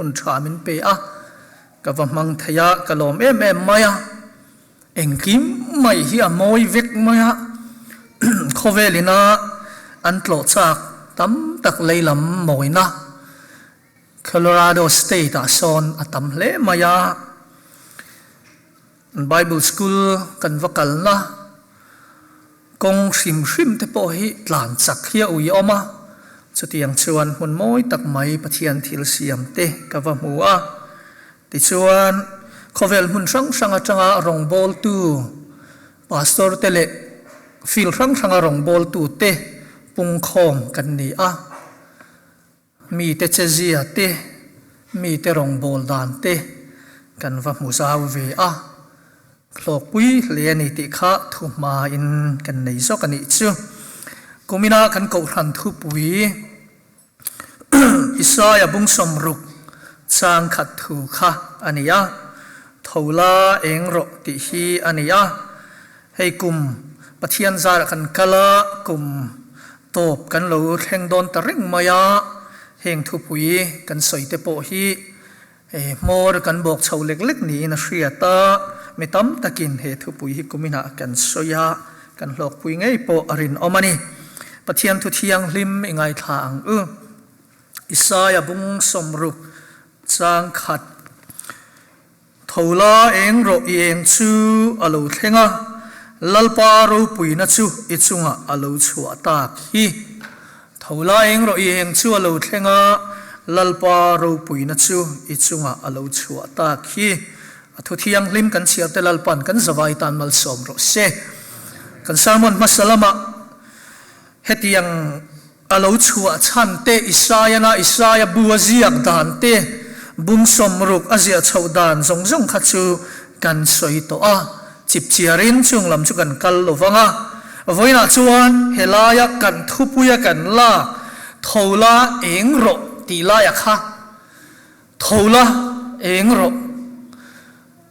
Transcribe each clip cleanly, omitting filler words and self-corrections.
คุณชามินเปะกับว่ามังทยากะลมมายเอ็งกิมไม่เฮียมอยเวกมายโคเวลินาอันโตจากตั้มตักเลยลำมอยนะโคโลราโดสเตทอาซอนอัตัมเล่มายไบเบิลสคูลกันวักลนะกงชิมเตโปฮิหลานสักเฮียอุยอมาสุดยังชวนหุ่นมอยตักไม่ปะเทียนทิลเสียมเตกับว่ามัวติชวนโคเวลหุ่นสังจังรองบอลตูพาสตอร์เตเลฟิลสังรองบอลตูเตปุงคองกันนี่มีเตเจเซียเตมีเตรองบอลดานเตกันว่ามุสาวเวคลอกปุยเลียนิติข้าทุมาอินกันในซอกกันนี่จูกุมินากันกอรันทุปุยอิสราเอลบุงสมรุกจางขัดถูข้าอันนี้ทลาเองรติฮีอันนี้ให้กุมปะเทียนซากันกะละกุมตบกันเหลาแทงโดนตะริงมายาเฮงทุปุยกันสอยเตโปฮีมอร์กันบอกชาวเล็กๆนี้นะเสียตาไม่ตั้มตะกินเหตุปุยฮิกุมินากันสอยากันหลอกปุยไงโปอรินอมานีปะเทียนทุเทียงลิมไงทางอิสายบุงสมรุกจางขัดทลาเองรอเองชูอโลเทงะลัลปารูปุยนัชูอิจุงะอโลชัวตาคีทลาเองรอเองชูอโลเทงะลัลปารูปุยนัชูอิจุงะอโลชัวตาคีทุเทียงลิมกันเชียร์เตลัลปันกันสบายตันมัลสมรสเซกันสามวันมัสลามะเฮตียงอโลชัวชันเตอิสราเอลบัวเจียกดานเตบุงสมรุกอาเซียชาวดานจงขัดชูกันสวยตัวจิบเชียรินช่วงลำชุกันกัลลวังวันนั้นชวนเฮลายกันทุปุยกันลาทลาเองรอตีลายค่ะทลาเองรอ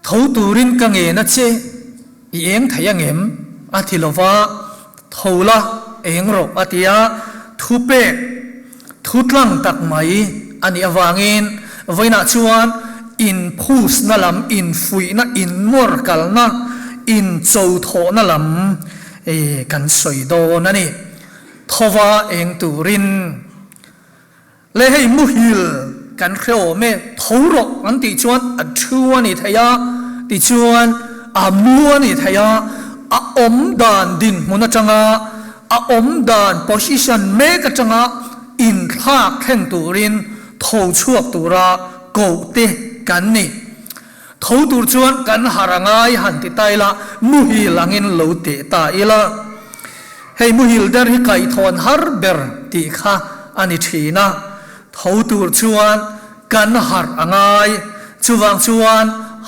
ทตูรินกังเงินเชเองทยังเอ็มอาทิลวะทลาเองรออาทิยาทุเปทุตลังตักไหมอันนี้วางินวันนั้นชวนอินพูสนั่นลำอินฟุยนั่นอินมอร์กัลนั่นอินโจโถนั่นลำกันสวยโดนั่นนี่ทว่าเองตูรินเลยให้มุฮิลกันเขียวเมทรกอันติชวนอัชวนนี่ทยาติชวนมัวนี่ทยาอมดานดินมุนจังอมดานโพสิชันเมกจังอินทากแข่งตูรินทช่วตูระโกเตกันนี่ทตูชวนกันหารังไอหันติไตละมุฮิลังอินโลเตตาอิละให้มุฮิลเดอร์ฮิไกทอนฮาร์เบอร์ติค่ะอันนี้ทีนะทตูชวนกันหารังไอชวน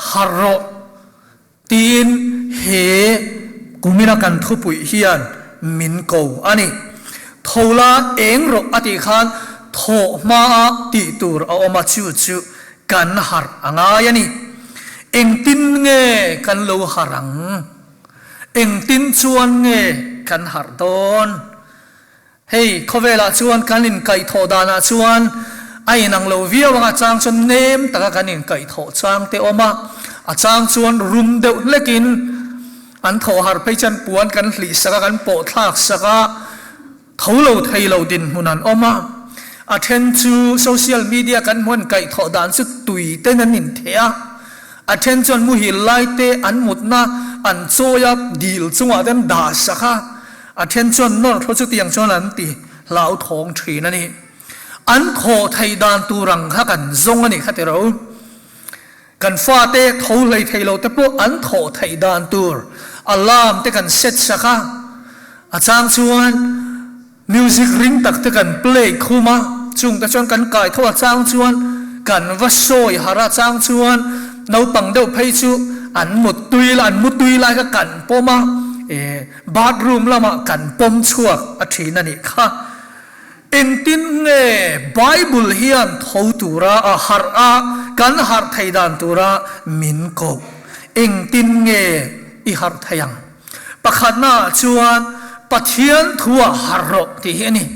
ฮาร์โรตีนเฮกุมินากันทุปุยเฮียนมินโกอันนี้ทลาเองรออติขันโทมาติตูร์เอามาชูกันหารังไอนี่เอ็งตินเงกันโลหารังเอ็งตินชวนเงกันหาดอนเฮ้ยเขาเวลาชวนกันนินไก่โทดานาชวนไอ้นางโลวิวว่าจางชนเนมตะกันนินไก่โทจางเตอมาอาจางชวนรุมเดวเล็กินอันโทหาร์ไปจันปวนกันหลีสกันโปทากสกะเท่าโลไทยโลดินมุนันอมาattention social media กันมวนไก่ทอดานสุดตุยเต้นนินเทีย attention มุหิลไลเตอันหมดนะอันโซยับดีลจังหวะเดินด่าสัก attention นอร์ทศเตียงชนนันตีลาวทองทรีนั่นนี่อันโคไทยดานตูรังฮักันซงอันนี้ขัดเรากันฟาเตทอเลยไทยเราแต่พวกอันโคไทยดานตูร์อัลลามเตกันเซตสักอาจารย์ชวนมิวสิกริงตักเตกันเพลย์คูมาจุงแต่ชวนกันไก่ทว่าจางชวนกันวัดโซยหาราจางชวนเราปังเดาเพย์ชูอันมุดตุยลายก็กันปมาบาร์รูมละมากันปมชัวอาทินันนี่ค่ะเอ็นตินเง่ไบเบิลเฮียนทอตูระหาร์กันหาร์ไทยดานตูระมินโกเอ็นตินเง่อีหาร์ไทยังปะขันน่าชวนปะเทียนทัวหาร์ที่เห็นนี่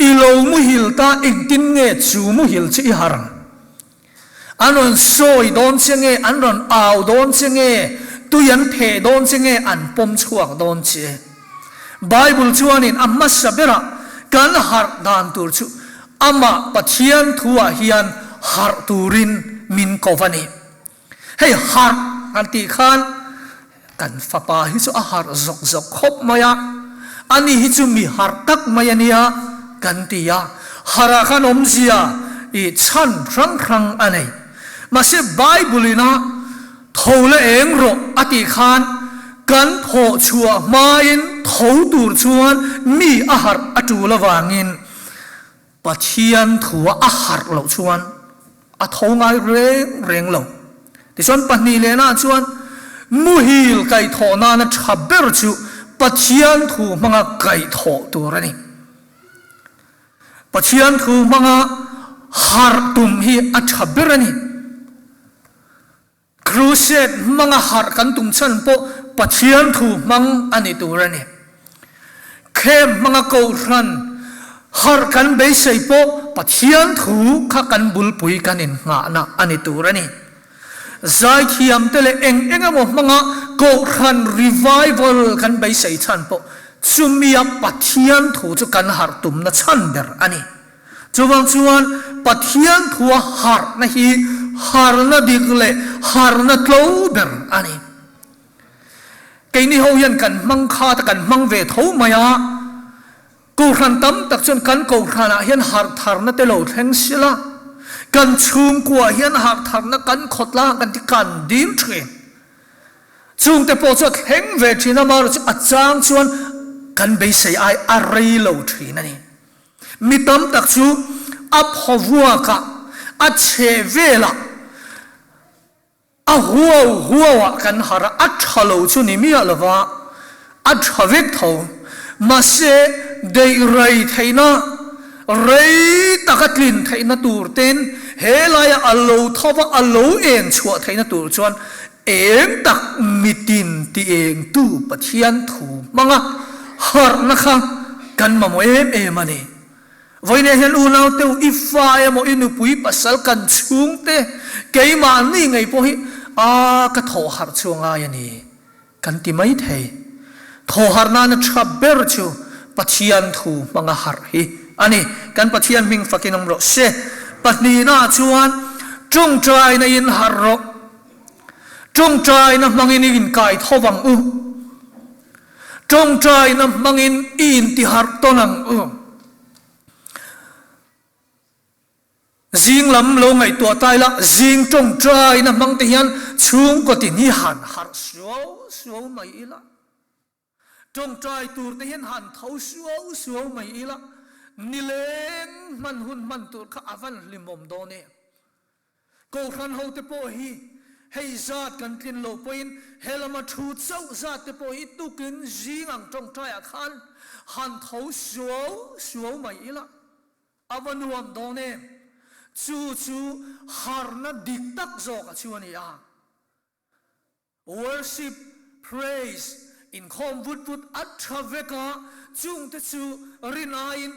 อีโลมุฮิลตาเอ็งตินเงจูมุฮิลชีหารัง อันนั้นสวยโดนเชียงอันนั้นอ่าวโดนเชียงตุยันเทโดนเชียงอันปมช่วงโดนเชียไบเบิลชวนินอัมมัสเบระกันหาร์ดานตูร์ชูอามาปะเทียนทัวเฮียนหาร์ตูรินมินโกวานีให้หาร์อันตีขานกันฟ้าป่าฮิจูอาหารจกจกคบมายาอันนี้ฮิจูมีหาร์ตักมายานียกันตียาหาราขันอมเสียอีชันครั้งอันนี้มาเสไบเบิลนะทูเลเองรออติขานกันโผชัวมาอินทูตูร์ชวนมีอาหารอจูละวางินปะเทียนถัวอาหารเหล่าชวนอาทงไอเร่งเหล่าที่ชวนปนีเลน่าชวนมุฮิลไก่ทอนานะชับเบรจูปะเทียนถัวมังไก่ทอตัวนี้ปะเทียนถัวมังหาร์ตุมฮีอัชับเบรนี้ครูเซตมังหาร์กันตุมชันโปปะเทียนถัวมังอันนี้ตัวนี้เข้มมังกูรันหาร์กันเบสไซโปปะเทียนถัวข้ากันบุลปุยกันอินงานะอันนี้ตัวนี้ใจเขียมเตลเองมมังกูรันรีไวเวลกันเบสไซชันโปจุมียปะเทียนถัวจุกันหาร์ตุมนะชันเดอร์อันนี้จวนปะเทียนถัวหาร์นะฮีหาร์นะดิกเลหาร์นะโตเบอร์อันนี้ไอ้นี่เขายันกันมังคาตกันมังเวทเอามายากูรันตั้มตักจนกันกูรันเห็นหาร์ทาร์นะเตโลเทงสิละกันชุมกว่าเห็นหาร์ทาร์นะกันขดละกันที่กันดีมเทรนชุมแต่พอจะเห็นเวทีน่ามาจะอาจารย์ชวนกันไปใส่ไออะไรโลเทรนนั่นเองมีตั้มตักชูอับหัวกะอัจเชเวละหัวกันหาระอัจฉริยะนี่มีอะไรวะอัจฉริยะมาเสได้ไรไทยนะไรตะกัดลินไทยนะตูร์เต็นเฮลายอัลโลทว่าอัลโลเองชัวไทยนะตูร์ชวนเองตักมิตินที่เองตู้ปะเทียนถูมังหาร์นะคะกันมาโมเอมันนี่วันนี้เห็นอุณาเตวอีฟ้าโมอินุปุยปัสสลกันชุงเตเกี่ยมันนี่ไงพวกก็โทหาร์ช่วงไงนี่กันที่ไม่เทโทหาร์นั้นชับเบอร์ชูปะเทียนถูมังหาร์ฮีอันนี้กันปะเทียนมิงฟักนมรสเชปะนีน่าชวนจงใจในอินหาร์จงใจนะมังอินไก่ทวังจงใจนะมังอินที่หาร์ตนังจิงลำลงไอตัวตายละจิงจงใจนะมังเตียนชุงก็ตินิหันหาร์ชัวไม่ละจงใจตัวเตียนหันเท้าชัวไม่ละนิเลงมันหุ่นมันตัวข้าอวันลิมอมโดเน่กูขันเขาเตโปฮีให้ญาติกันกินโลปอินเฮลมาทูเจ้าญาติเตโปฮีตุกินจิงอังจงใจอาคันหันเท้าชัวไม่ละอวันรวมโดเน่จูหาร์นัดดิกตักโจกชวนียา worship praise in comวุดอัตชเวกาจุงตจูรินาอิน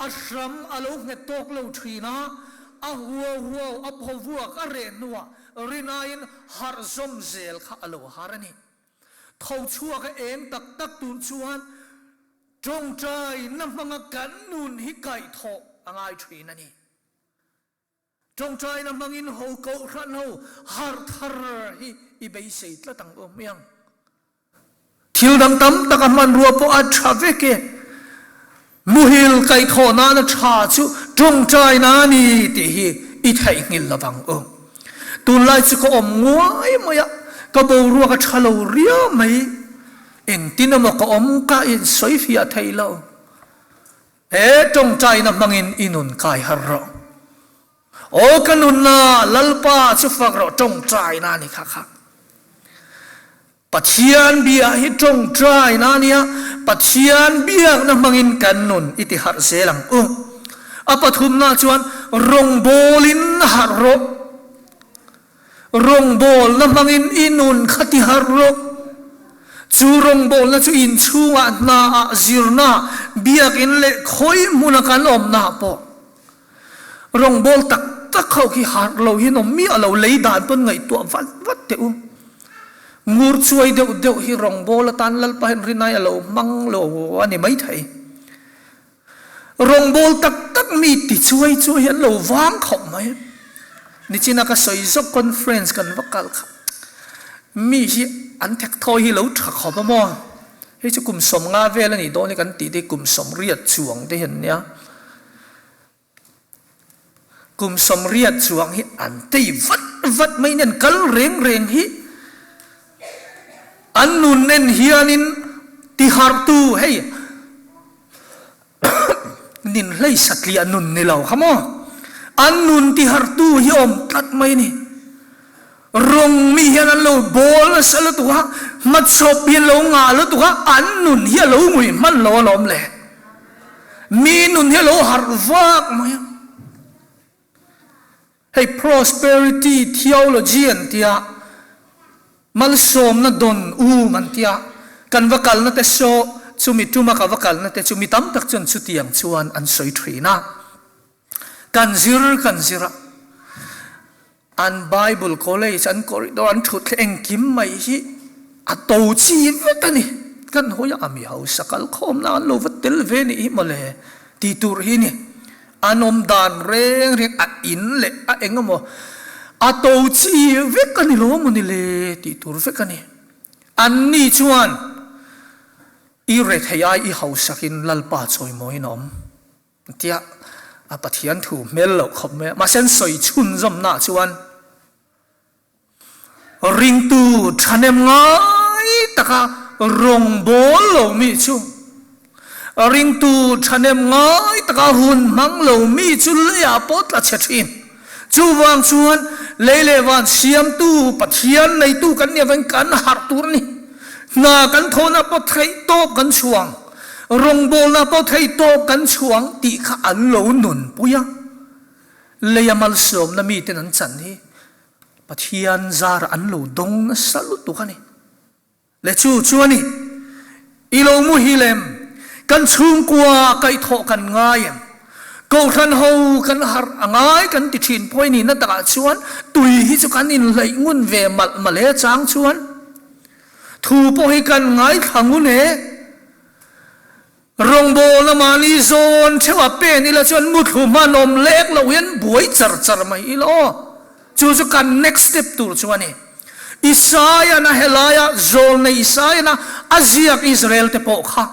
อัชรัมอโลเงตกโลทีนาหัวอับหัวก็เรนนัวรินาอินฮาร์ซอมเซลข้าอโลฮาร์นี่ท้าชัวก็เองตักตุนชวนจงใจนำมังกันนุนฮิไก่ทอกง่ายทีนั่นนี่จงใจนำมังอินหูเกาขันหูฮาร์ทาร์ฮีอีเบย์เซตละตั้งอมยังทิวดังตั้มตะกันมันรัวปอัดชาเวกมุฮิลไก่ทอนานะชาจูจงใจนานี่ที่ฮีอีไทยงิลละบังตุลายสุกอมงวยมายะก็บอกรัวกับชาลูเรียไหมเอ็งตินามก็อมกาอินสวยฟิอาไทยเราจงใจนำมังอินอินุนกายฮาร์โอ้กันนุนนาลัลปาสุฟักเราจงใจนานี่ค่ะปัจเจียนเบียฮิจงใจนานี่ปัจเจียนเบียนำมังอินกันนุนอิติฮัรเซลังอปทุมนาชวนรงโบลินฮาร์รงโบลนำมังอินอินุนขัติฮาร์จูรงโบลนะจูอินชัวนาจิรนาเบียกินเล็กคอยมุนักันอมนาปอรงโบลตัก ta khâu khi har lo hi no mi alo lei dan pon ngai to wat te ngur chuai deuh hi rong bol tan lal pa hen rinai alo mang lo ani mai thai rong bol tak mi ti chuai an lo wang khom mai ni china ka soi zok conference kan vakal kha mi hi an thek thoi hi lo thak khom mo hi chu kum som nga vel ani do ni kan ti te kum som riat chuang te hen nia kum som riat chuang hi an te vat mai nen kal reng hi an nun nen hianin ti har tu hey nin lei satli anun ni lo khamo an nun ti har tu hi om tat mai ni rong mi hian an lo bol sal tu ha mat chop hian lo nga lo tu ha an nun hi lo ngui man lo lom le mi nun hi lo har vak mai hey prosperity theology an tia mal som na don man tia kan vakal na te so chumi tuma ka vakal na te chumi tam tak chon chu tiang chuan an soi thina kan zira an bible college an corridor an thut eng kim mai hi a to chi vetani kan hoya ami hau sakal khom na lo vatel ve ni male ti tur hi ni anom dan reng a in le a engamo a to chi vekani lo mo ni le ti tur vekani an ni chuan i re thai i hau sakin lalpa choi moi nom tia a pathian thu mel lo khop me ma sen soi chun zom na chuan ring tu thanem ngai taka rong bol lo mi chu ring tu thanem ngai taka hun mang lo mi chu ya pot la chethin chu wang chuan leile wan siam tu pathian nei tu kan ne wen kan har tur ni na kan thona po thai top kan chuang rong bol na po thai top kan chuang ti kha an lo nun puya leyamal som na mi ten an chan hi pathian zar an lo dong na salu tu khani le chu chuani ilo mu hilem kan chung kwa kai tho kan ngai ko than ho kan har angai kan ti thin poi ni na ta chuan tui hi chu kan in lei ngun ve mal male chang chuan thu po hi kan ngai thangu ne rong bo na mani zon thewa pe ni la chuan mu thu manom lek lo yen buai char mai ilo chu chu kan next step tur chuani Isaiah na helaya zol na Isaiah na aziak Israel te po kha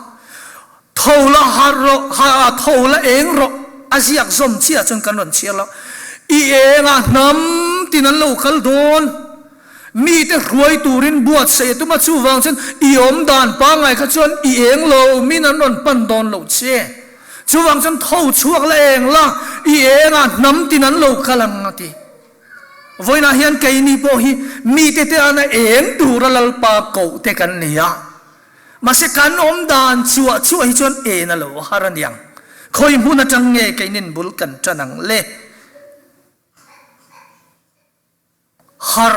thola harro ha thola engro aziak zom chia chun kan ron chia lo I enga nam tinan lo khal don mi te ruai turin buat se tu ma chu wang chen I om dan pa ngai kha chuan I eng lo mi nan ron pan don lo che chu wang chen tho chuak la eng la I enga nam tinan lo khalang ati voina hian kai ni po hi mi te ana eng tur lal pa ko te kan nia ma se kan om dan chua hi chuan e na lo haran yang khoi mu na tang nge kai nin bul kan chanang le har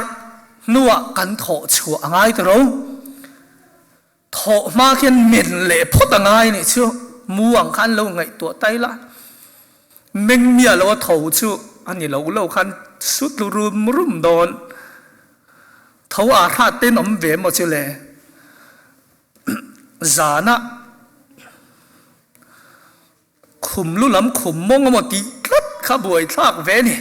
nuwa kan tho chu angai to ro tho ma khian men le phot angai ni chu muang khan lo ngai to tai la meng mia lo tho chu ani lo khan sut lu rum don tho a tha ten om ve mo chu le zana khum lu lam khum mong mo ti tlat kha buai thak ve ni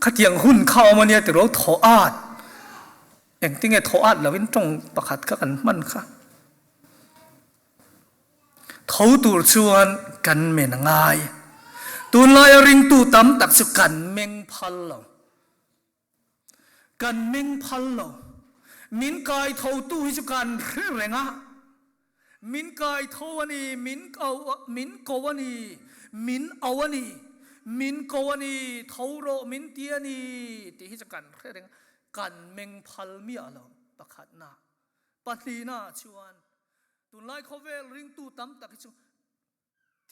khatiang hun khao ma ne te ro tho at eng tinge tho at lawin tong pakhat ka kan man kha tho tur chuan kan men ngai tun lai ring tu tam tak chu kan meng phal lo min kai tho tu hi chu kan renga min kai tho ani min ko ani min awani min ko ani tho ro min ti ani ti hi chu kan renga kan meng phal mi alo pakhat na patli na chuan tun lai khovel ring tu tam tak chu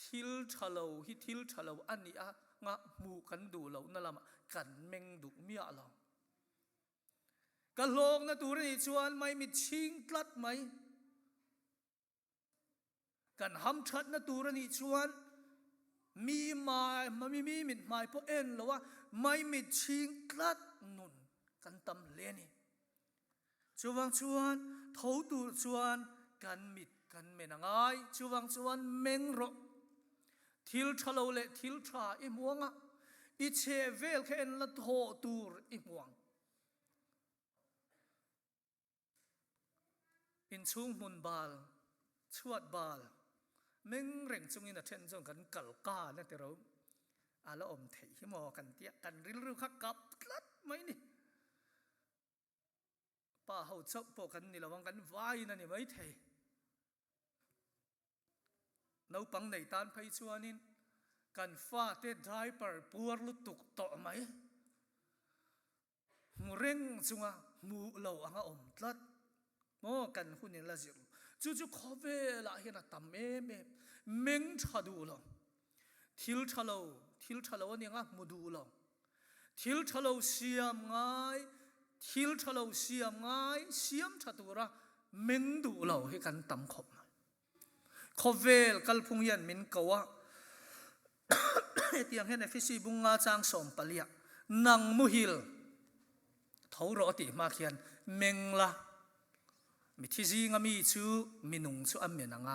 thil thalo ani a nga mu kan du lo na lama kan meng du mi alo ka lok na tur ni chuan mai mi ching tlat mai kan ham that na tur ni chuan mi mit mai po en lo wa ไม่มีชิงกลัดนุนกันตำเลนี่จูวังชวนทอตูชวนกันมิดกันเมนังไอจูวังชวนเมงรอทิลชะโลเลทิลชาอิมวงะอิเชเวลเคนละโทตูร์อิมวงอินชุงมุนบาลชวดบาลเมงเร่งจุงอินเทนจงกันกัลกานะแต่เราอาละอมเทหิมอกันเตียกันริลรุขักกับลัดไหมนี่ป้าเขาชอบพวกกันนี่ระวังกันไว้นั่นนี่ไม่เทเราปังในตานไปชวนินกันฟาเตไดเปอร์ปัวลุตุกต่อไหมมูเร่งจุงะมูเหล่าอ่างอมลัดโมกันหุ่นนี่ละจิรจู่ๆขอเวลาเห็นตั้มเอเมเมงชาดูลงทิลชะโลนี่งะมูดูลงทิลชะโลเสียมง่ายทิลชะโลเสียมง่ายเสียมชาดูระเมงดูลงให้กันตั้มขบขอเวลกัลพุงยันมินกวะเตียงเห็นในฟิสิบุงงาจางสมปลียนังมุฮิลเท่ารอติมาเขียนเมงละมิทิซีงามีชูมินุงชูอัมเมนังไง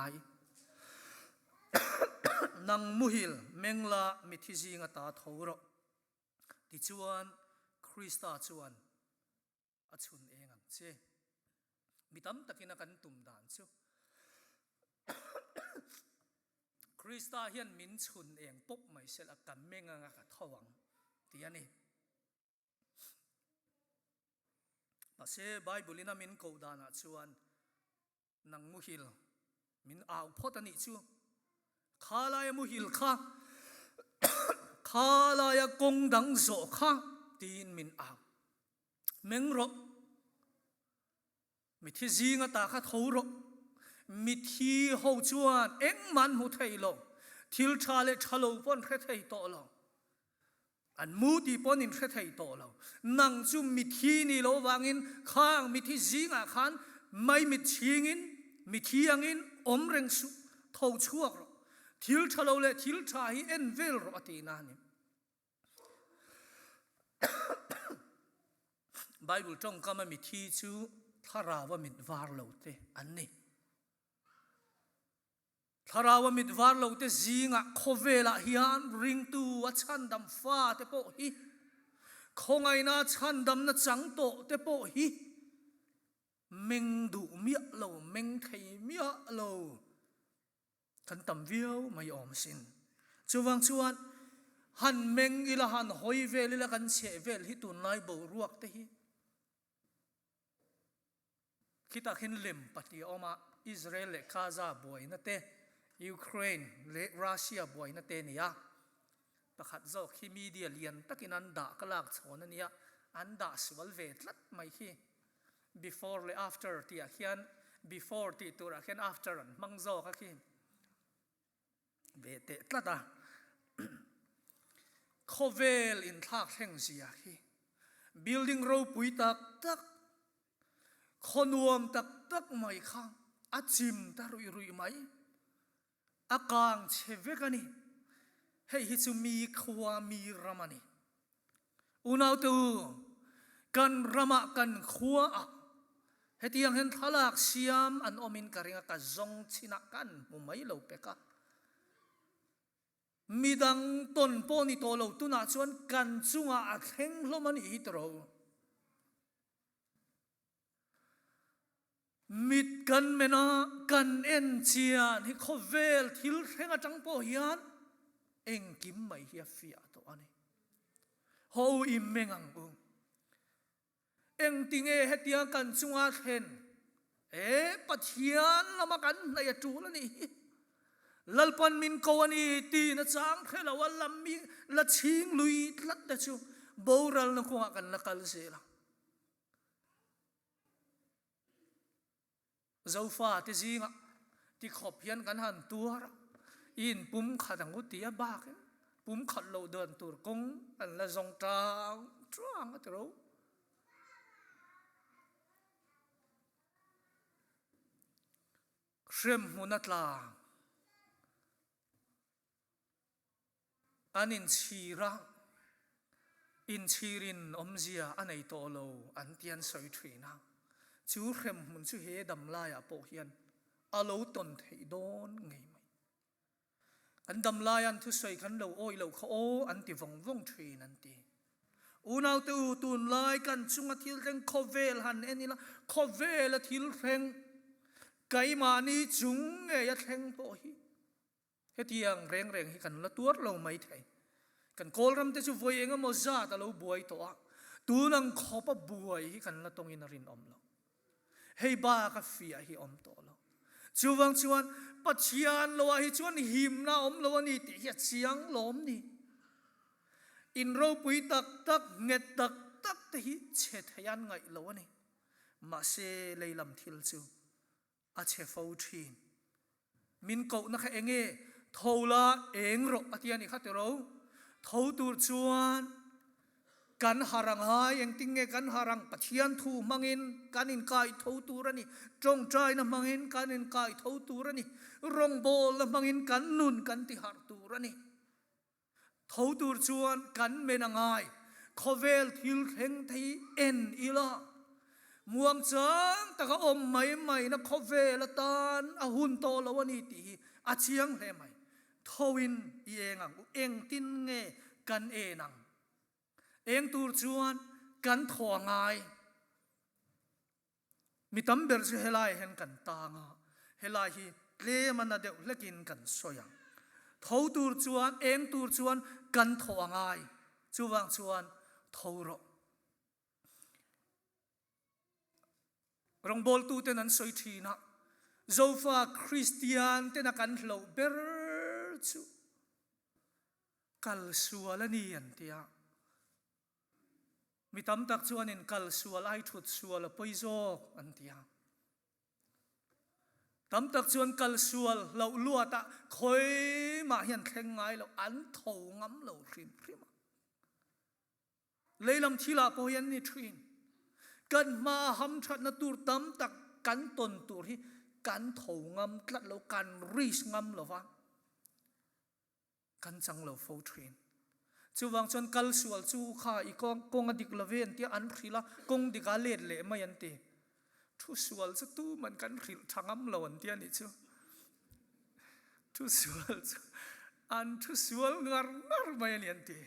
นังมุฮิลเมงละมิทิซีงาตาเท่ารอดิจวนคริสตาจวนอชุนเองเจมิตั้มตะกินกันตุ่มด่านชูคริสตาเฮียนมินชุนเองปุ๊บไม่เสร็จอาการเมงงากะทวังที่อันนี้ภาษาไบเบิลน่ะมินกูดานะชวนนังมุฮิลมินอาวพอตันนี่ชูข้าลายมุฮิลข้าข้าลายกงดังโซข้าตีนมินอาวเมงรบมิที่จีงตาข้าทูรบมิที่หูจวนเอ็งมันหูไทยลงทิลชาเลชะโลปนไทยโตลงอันมูดีปนินไทยโตลงนังจุมิที่นี่โลวางินข้างมิที่จีงอาคารไม่มิที่งินมิที่ยังงินอมเร่งสุทูชั่วทิลชะโลเลทิลชาฮิเอ็นเวลรอตีนานิไบเบิลจงก็มามิที่ชูทาราวมิดวาร์โลเตอันนี้ทาราวมิดวาร์โลเตจีงะโคเวลาฮิอันริงตูวัชันดำฟ้าเตโปฮิคงไงน่าชันดำน่าจังโตเตโปฮิเมงดูเมียโลเมงไทยเมียโลกันตำวิวไม่อมสินจวังชวนหันเมงอิละหันหอยเวลิละกันเชเวลฮิตุนายบ่รวกเตฮิคิดขึ้นลิมปฏิออกมาอิสราเอลและกาซาบ่อยนั่นเตยูเครนและรัสเซียบ่อยนั่นเตเนี่ยประคัดโจคิมีเดียเลียนตะกินันดากลากชนนั่นเนี่ยอันดาสวัลเวทลัดไม่ขี้ before และ after ที่อาเขียน before ที่ตัวอาเขียน after มังโจก็ขี้เวทลัดอ่ะโคเวลอินทักแห่งเสียขี้ building เราปุยตักตักคนวมตักตักไม่ข้างอาจิมตารุยไหมอากางเชเวกันนี่ให้ฮิจุมีความมีรามานี่อุณาตูกันรามากันขัวให้ที่ยังเห็นทลากเสียมอันอมินกระริงกะจงชินักกันมุไม่เหลาเปกะมีดังต้นปนิโตเหลาตุนาชวนกันจุงอาเข่งลมันอีตรอมิดกันเมนากันเอ็นเจียนฮิโคเวลทิลเฮงจังโปฮิอันเอ็งกิมไม่เฮียฟิอาตัวนี้โฮอิมเมงังอุเอ็งติงเฮติยากันจุงอาเห็นปัจเจียนละมากันในจูลนี่ลัลปันมินกวนอีตีนะจังเฮลาวัลลัมมีละชิงลุยลัดเดชูโบราณนักว่ากันนักลเซลเจ้าฟ้าที่จริงอ่ะที่ขบยันกันหันตัวอินปุ่มขัดงูตียบากปุ่มขัดเราเดินตัวกงอันละจงตาจ้างก็รู้เชื่อมหุนัดลาอันนินชีระ in chirin omzia anei to lo an tian soi thina chu rem mun chu he dam la ya po hian alo ton thei don ngei mai an dam la yan thu soi kan lo oi lo kho o an ti vong vong thin an ti unaw te u tun lai kan chunga thil reng khovel han enila khovel thil reng kai ma ni chung nge ya thleng po hi hetiang reng reng hi kan la tuar lo mai thei kan kol ram te chu voi enga mo za ta lo buai to a tu nang khopa buai hi kan la tong in rin om lo hei ba ka fia hi om to lo chuwang chuan pathian lo hi chuan him na om lo ni ti hi chiang lom ni in ro pui tak tak nget tak tak te hi che thayan ngai lo ni ma se leilam thil chu a che fo thin min ko na kha enge thola eng ro atiani kha te ro thau tur chuan kan harang hai eng tinge kan harang pathian thu mangin kanin kai thau tur ani trong trai na mangin kanin kai thau tur ani rong bol na mangin kan nun kan ti har tur ani thau tur chuan kan menangai khovel thil theng thei en ila muang chang taka om mai mai na khovel tan a hun to lo ani ti a chiang hle mai thowin i engang eng tin nge kan enang eng tur chuan kan thongai mi tam ber chu helai hen kan tanga helai hi tle mana deuh lekin kan soyang thau tur chuan eng tur chuan kan thongai chuwang chuan thoro rong bol tu ten an soi thina zofa christian ten a kan hlo ber chu kal sual ani an tia mi tam tak chuan in kal sual ai thut sual poizok an tia tam tak chuan kal sual lo luata khoi ma hian thleng ngai lo an tho ngam lo hrim hrim leilam thila po hian ni thin kan ma ham that na tur tam tak kan ton tur hi kan tho ngam tlat lo kan ris ngam lo wa kan chang lo fo thin chuwang chon kal sual chu kha i kong adik laven ti an thrila kong dika let le mai an ti thu sual chu tu man kan thril thangam lo an ti ani chu thu sual chu an thu sual ngar ngar mai ani an ti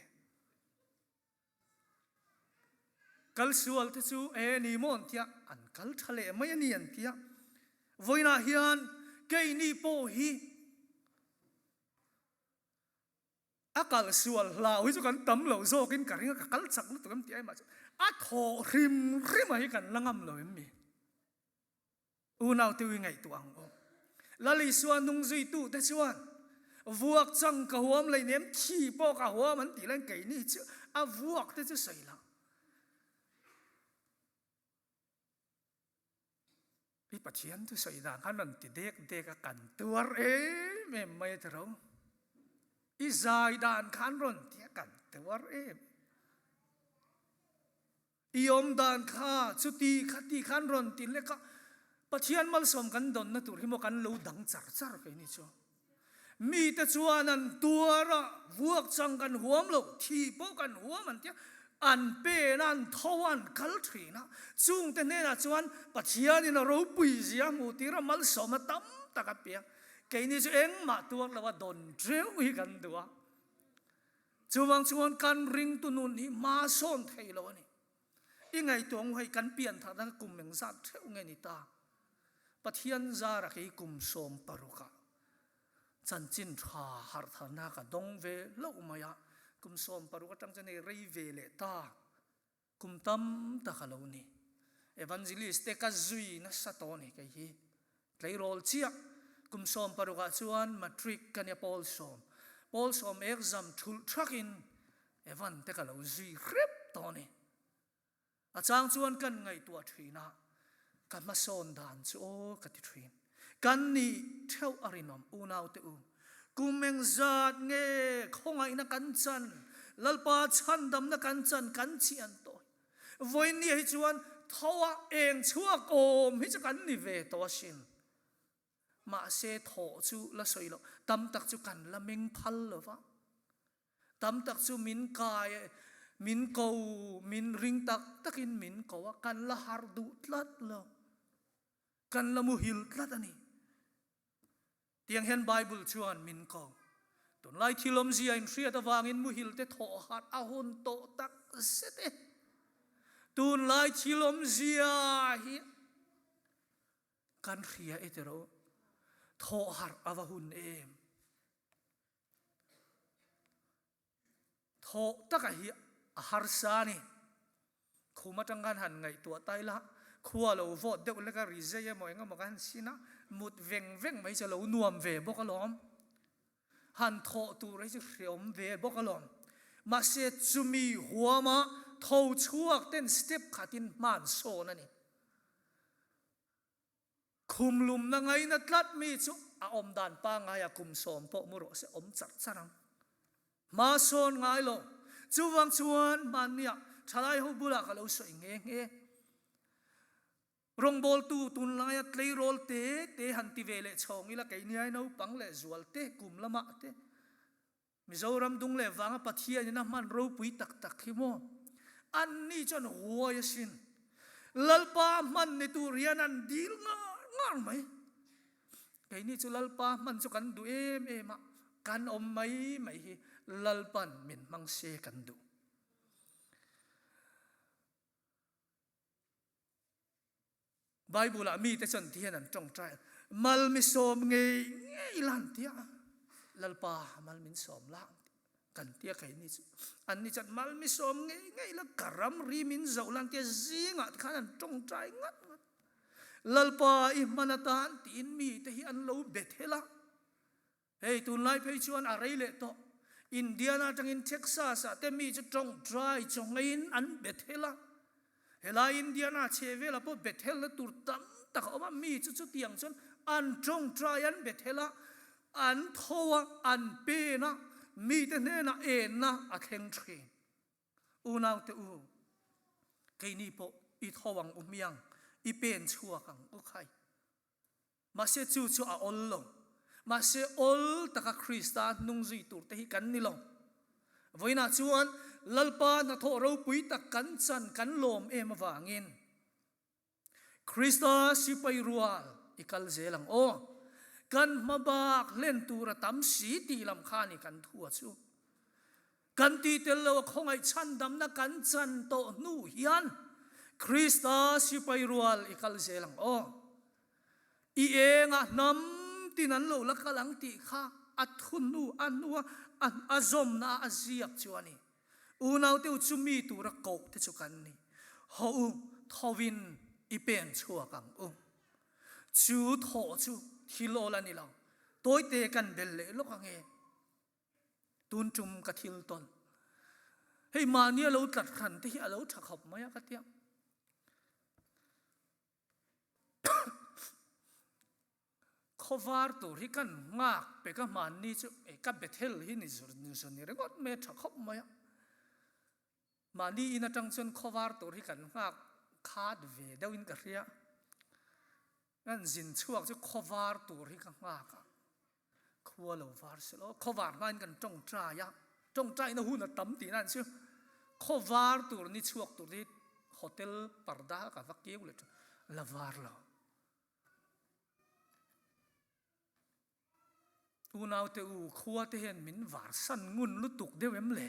kal sual te chu e ni mon tia an kal thale mai ani an tia voina hian ke ni po hi akal sual lao hi chu kan tam lo zo kin karinga ka kal chak lu tukam ti ai ma a tho rim rim ai kan langam lo mi u nau tu ngai tuang o lali suan nung zui tu te chuan vuak chang ka huam lai nem thi po ka huam an ti lan kai ni chu a vuak te chu sai la pi pathian tu sai dan han an ti dek dek ka kan tuar e me mai tro i zai dan khan ron tia kan tuar e i om dan kha chuti khati khan ron tin le ka pathian mal som kan don na tur hi mo kan lo dang char char ke ni chu mi te chuan an tuara vuak chang kan huam lo thi po kan huam an tia an pe nan thowan kal thina chung te ne na chuan pathian in a ro pui zia mu tira mal som tam taka pia ke ni chu eng ma tuak lawa don treu hi kan duwa chuwang chuan kan ring tu nun hi ma son thei lo ni i ngai tong hai kan pian tha na kum meng zat theu nge ni ta pathian zara ke kum som paruka chan chin tha har thana ka dong ve lo maya kum som paruka tang chane rei ve le ta kum tam ta khalo ni evangelist te ka zui na satoni ke hi tleirol chia kum som paruka chuan matric kan ya Paul som exam thul thakin evan te ka lo zui rep toni a chang chuan kan ngai tua thina kan ma son dan chu o ka ti thin kan ni theu arinom unau te u kumeng zat nge khongai na kan chan lalpa chan dam na kan chan kan chian to voi ni hi chuan thawa eng chuak om hi chu kan ni ve to sin ma se tho chu la soilo tam tak chu kan la meng phal lo wa tam tak chu min kai min ko min ring tak takin min ko kan la hardu tlat lo kan la muhil tlat ani tiang hen bible chuan min ko tun lai thilom zia in ria ta wangin muhil te tho hat ahun to tak sete tun lai thilom zia hi kan ria etero tho har awahun em tho taka hi har sani khuma tangan han ngai tua tai la khua lo vote deuh leka rizaya mo enga makan sina mut veng mai cha lo nuam ve bokalom han tho tu rai chu hriom ve bokalom ma se chumi huama tho chuak ten step khatin man so na ni khum lum na ngai na tlat mi chu a om dan pa nga ya kum som po muro se om chak charang ma son ngai lo chuwang chuan man nia thalai ho bula ka lo so nge nge rong bol tu tun lai tlei rol te han ti vele chong ila kai ni ai no pang le zual te kum lama te mizoram dung le wanga pathia ni na man ro pui tak tak hi mo an ni chon huwa yasin lalpa man ni tu rian an dil ngar mai kai ni chu lalpa man chu kan du em kan om mai hi lalpan min mang se kan du Bible mi te chon thian an tong trai mal mi som ngei lan tia lalpa mal min som la kan tia kai ni an ni chan mal mi som ngei la karam ri min zau lan tia zinga khan an tong trai ngat lalpa I manatan tin mi te hi an lo bethela hey tun lai phei chuan a rei le to Indiana tangin Texas te mi chu tong trai chong in an bethela hela Indiana chevela po bethel la tur tam tak oma mi chu tiang chon an tong trai an bethela an thowa an pe na mi te ne na e na a kheng thri unaw te u ke ni po I thowang umiang I pen chua kang u khai ma se chu a ol lo ma se ol taka Krista nung zui tur te hi kan ni lo voina chuan lalpa na tho ro pui tak kan chan kan lom em awangin Krista sipai rual ikal zelang o kan mabak len tura tam si ti lam khani kan thua chu kan ti tel lo khongai chan dam na kan chan to nu hian Krista sipai rual ikal zelang o I enga nam tinan lo la kalang ti kha athun nu anua an azom na aziak chuani unaw te chumi tu ra ko te chu kan ni ho u thowin I pen chua kang u chu tho chu thilo la ni lo toy te kan bel le lo ka nge tun chum ka thil ton hei ma nia lo tlat khan te hi alo tha khop maya ka tia khovar tu ri kan ngak pe ka man ni chu e ka bethel hi ni zur ni so ni regot me tha khop maya mani ina tang chon khovar tu ri kan ngak khad ve dawin ka ria an zin chuak chu khovar tu ri ka ngak khua lo var se lo khovar ngan kan tong tra ya tong trai na hu na tam ti nan chu khovar tu ni chuak tu ri hotel parda ka vakiu le la var lo unaw te u khua te hen min var san ngun lu tuk deuem le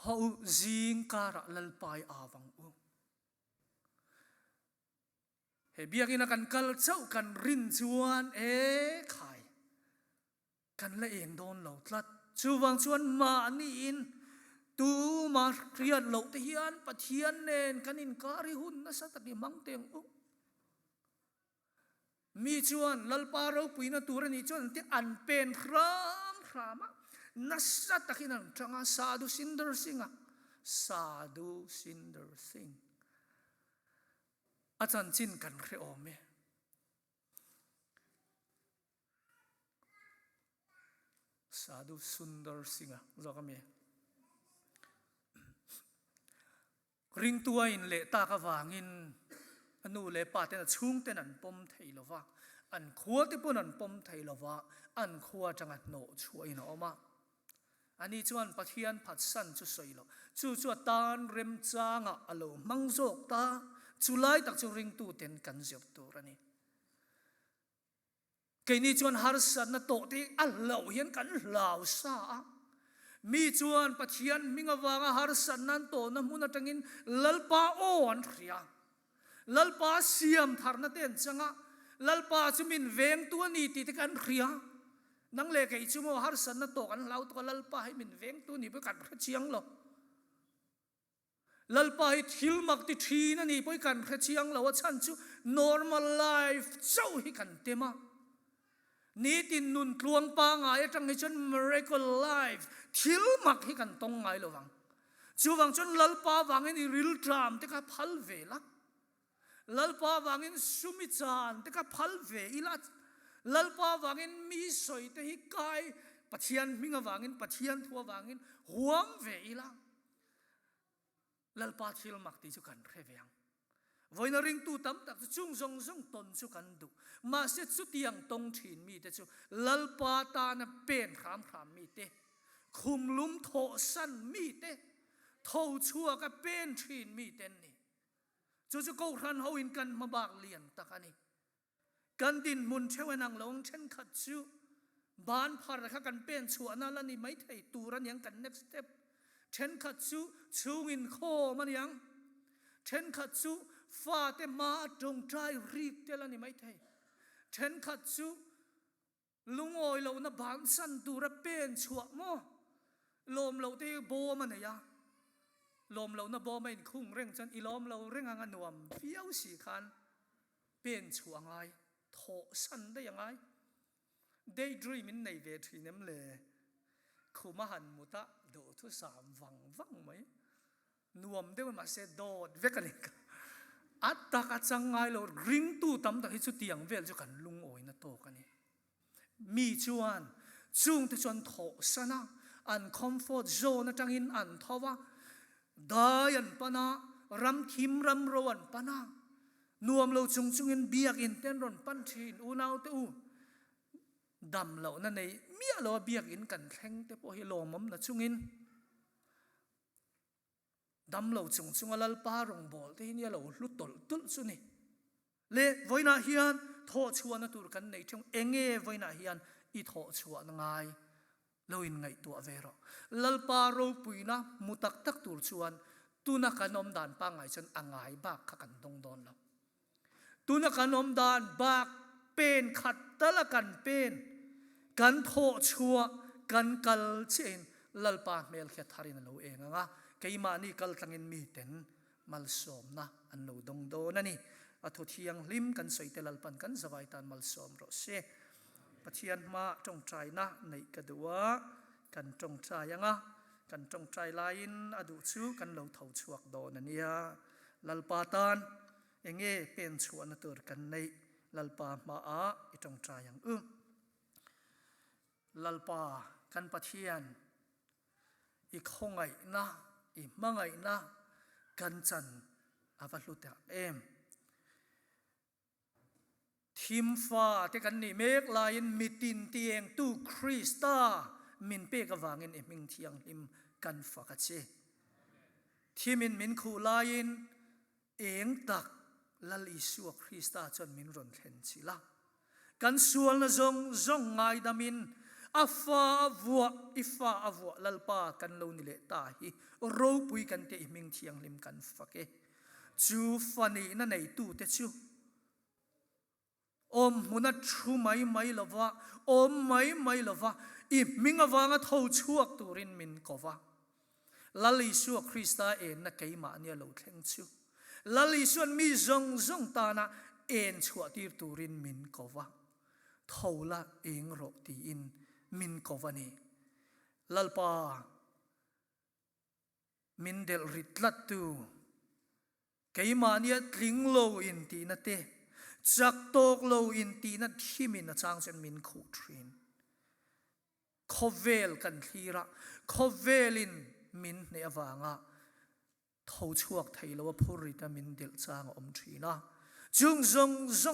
ho zing kara lalpai awang u he biakina kan kal chau kan rin chuan e khai kan la eng don lo tlat chuwang chuan ma ni in tu ma riat lo te hian pathian nen kanin kari hun na sa tati mang teng u mi chuan lalpa ro puina turani chuan ti an pen ram rama nasa takinan tanga sadu sinder sing achan chin kan khre ome sadu sundar singa zakame ring tuain le ta ka wangin anu le pa te na chung te nan pom thei lova an khua te pon an pom thei lova an khua changa no chuai na oma อันนี้ชวนปะเทียนผัดสันจุสอยโลจู่ตานเริมจางอโลมังโจกตาจุไลตักจุริงตูเต็นกันเจียบตัวนี่เกนี่ชวนฮาร์สันนโตที่อัลลอฮ์เห็นกันลาวซามีชวนปะเทียนมิงวางฮาร์สันนันโตน้ำมุนตังินลลปาโออันเรียลลปาเสียมทาร์นเต็นจังะลลปาจุมินเวงตัวนี้ติดกันเรียนังเลกไอจุโมฮาร์สันนโตกันเราตัวลลปาให้มินเวงตัวนี้ไปกันพระเชียงหรอลลปาให้ทิลมักติทีนั่นนี่ไปกันพระเชียงเราว่าฉันจู normal life เจ้าให้กันเต็มนี่ตินนุนกลวงปางไงจังให้ฉัน miracle life ทิลมักให้กันตรงไงระวังจูวังจนลลปาวังนี่ real time แต่ก็พัลเวลักลลปาวังนี่สุมิจานแต่ก็พัลเวอีลัดลลปาวังนี่มีสอยแต่ฮิกายปะเทียนมิงวังนี่ปะเทียนทัววังนี่หัวเวอีลักลลปาทิลมักติจุกันเรเวียงวันนริงตูตั้มตักจุงจงตนจุกันดูมาเสร็จสุดยังตรงถิ่นมีแต่จูลลปาตานะเป็นคำมีเตคุมลุ่มโถสันมีเตโถชัวก็เป็นถิ่นมีเตนี่จู่ก็รันเขาอินกันมาบากเลียนตะกันนี่กันดินมุนเชวนังลงเช่นขัดจูบ้านพาระกันเป็นชัวนั่นละนี่ไม่ไทยตูรันยังกัน next step เช่นขัดจูชูอินโคมันยังเช่นขัดจูฟาเตมาจงใจรีบเตลันนี่ไม่ไทยเช่นขัดจูลุงโอยเราหน้าบ้านสันตูระเป็นชัวโมลมเราเตโบมันเนี่ยลมเราหน้าโบไม่คุ้งเร่งจันอีลมเราเร่งงานนวมเฟี้ยวสีคันเป็นชัวไงโถสันได้ยังไง daydream ในเวทีนั่นเลยคุมาหันมุตะโดทุสามวังไหมนวมได้มันมาเสดโดดเวกันเลยอัตตากัจจังไงเราริงตู้ตั้มตะให้สุดเตียงเวลจุกันลุงโอยนะโตกันนี่มีชวนจุงที่ชวนโถสนะอันคอมฟอร์ตโซนจังอินอันทว่าได้ยันปนะรำทิมรำรวนปนะนวมเราจุงอินเบียกอินเต้นรอนปันทีนอูนาวเตอูดำเหล่านั้นในเมียเราเบียกอินกันแข่งแต่พอให้ลมมันนะจุงอินดำเหล่าจุงลลปารงบอลที่นี่เราลุตตุลสุนี่เล่ไว้นาเฮียนโถชัวนะตุรกันในช่วงเองไว้นาเฮียนอีโถชัวนังไงเราอินไงตัวเวรลลปาโรปุยนะมุตักตักตุรชวนตุนักนมดานปังไงจนอ่างไงบากขักันตรงโดนเราตุนักนมดานบากเป็นขัดตะละกันเป็นกันโถชัวกันกัลเชนลลปาเมลเขทารินเราเองงะไกมานี่กัลตังอินมีเต็นมัลสอมนะอันเราดงโดนั่นนี่อัฐที่ยังลิมกันสวยเตลลปันกันสบายตันมัลสอมรสเซปะเทียนมาจงใจนะในกระดัวกันจงใจยังกันจงใจลายินอดุชูกันเราเท่าชวกโดนั่นนี่ลลปาตันเองเป็นชวนตัวกันในลลปามาอีจงใจยังลลปากันปะเทียนอีกห้องไงนะอีมังไงนะกันจันอาวัตลุตเอ็มทีมฟ้าที่กันนี่เมกลายมิตินเตียงตู้คริสตามินเปกวางเงินมิงเทียงหิมกันฝักเชที่มินคูลายเองตักลลิสัวคริสตาจนมินรอนเห็นสิละกันส่วนละจงไงดามินอาฟ้าวัวอิฟ้าวัวลลปากันโลนิเลตาฮีรูปุยกันเตอิมิงเทียงลิมกันฟักเอจูฟันีนั่นในตู้เตจูอมมุนัดชูไม่ละวะอมไม่ละวะอิมิงวางaทชวกตูรินมินกวะลลิสัวคริสตาเอ็นนักเกยมาเนี่ยเราเข่งจูลลิส่วนมีจงตานะเอ็นชัวตีตูรินมินกวะทาวละเองรบตีอินมินกวานีลลปามินเดลริตลัดตูเกยมานียลิงโลอินตีนัตเตจักโตกโลอินตีนัทที่มินจางเซนมินคูทรินคอเวลกันทีระคอเวลินมินในอวางะทาวชวกไทยแล้วว่าพูริตามินเดลจางอมทรีนะจุงจ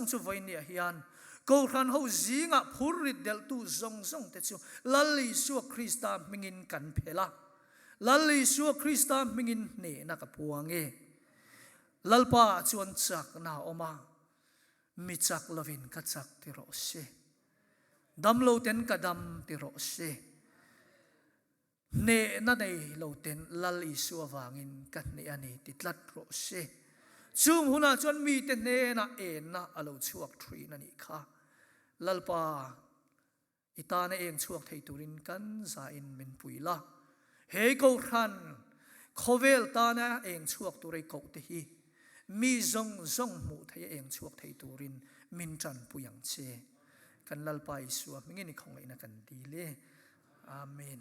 งจุไว้เนี่ยฮิยัน ko ran ho zinga phurit del tu zong zong te chu lalli su Krista mingin kan phela lalli su Krista mingin ne na ka puange lalpa chuan chak na oma mi chak lovin ka chak ti ro se damlo ten ka dam ti ro se ne na nei lo ten lalli su awangin kan ne ani ti tlat ro se chung huna chuan mi te ne na en na alo chuak thui na ni kha lalpa itana eng chuak thei turin kan za in min puila he ko ran khovel ta na eng chuak turai ko te hi mi zong zong mu thei eng chuak thei turin min tran puyang che kan lalpa isua mingin khong ina kan dile amen